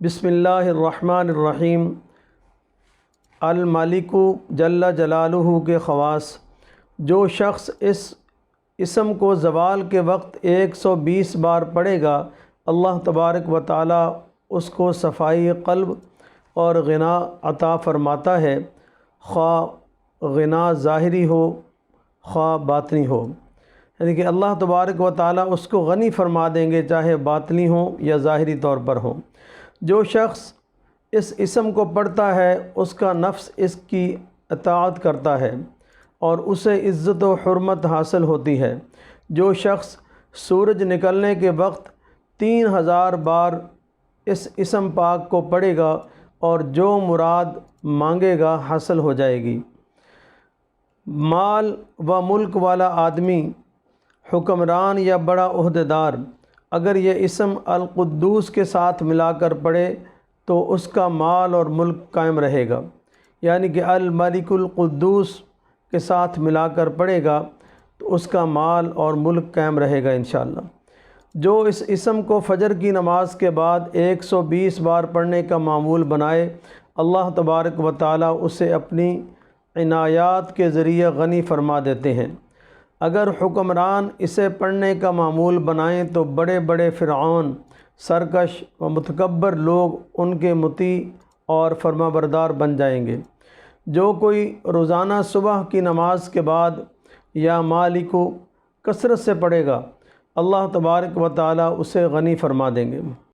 بسم اللہ الرحمن الرحیم۔ المالک جل جلالہ کے خواص۔ جو شخص اس اسم کو زوال کے وقت 120 بار پڑھے گا، اللہ تبارک و تعالی اس کو صفائی قلب اور غنا عطا فرماتا ہے، خواہ غنا ظاہری ہو خواہ باطنی ہو، یعنی کہ اللہ تبارک و تعالی اس کو غنی فرما دیں گے، چاہے باطنی ہو یا ظاہری طور پر ہو۔ جو شخص اس اسم کو پڑھتا ہے اس کا نفس اس کی اطاعت کرتا ہے اور اسے عزت و حرمت حاصل ہوتی ہے۔ جو شخص سورج نکلنے کے وقت 3000 بار اس اسم پاک کو پڑھے گا اور جو مراد مانگے گا حاصل ہو جائے گی۔ مال و ملک والا آدمی، حکمران یا بڑا عہدیدار اگر یہ اسم القدوس کے ساتھ ملا کر پڑھے تو اس کا مال اور ملک قائم رہے گا، یعنی کہ الملک القدوس کے ساتھ ملا کر پڑھے گا تو اس کا مال اور ملک قائم رہے گا انشاءاللہ۔ جو اس اسم کو فجر کی نماز کے بعد 120 بار پڑھنے کا معمول بنائے، اللہ تبارک و تعالی اسے اپنی عنایات کے ذریعے غنی فرما دیتے ہیں۔ اگر حکمران اسے پڑھنے کا معمول بنائیں تو بڑے بڑے فرعون، سرکش و متکبر لوگ ان کے مطیع اور فرما بردار بن جائیں گے۔ جو کوئی روزانہ صبح کی نماز کے بعد یا مالک کثرت سے پڑھے گا، اللہ تبارک و تعالی اسے غنی فرما دیں گے۔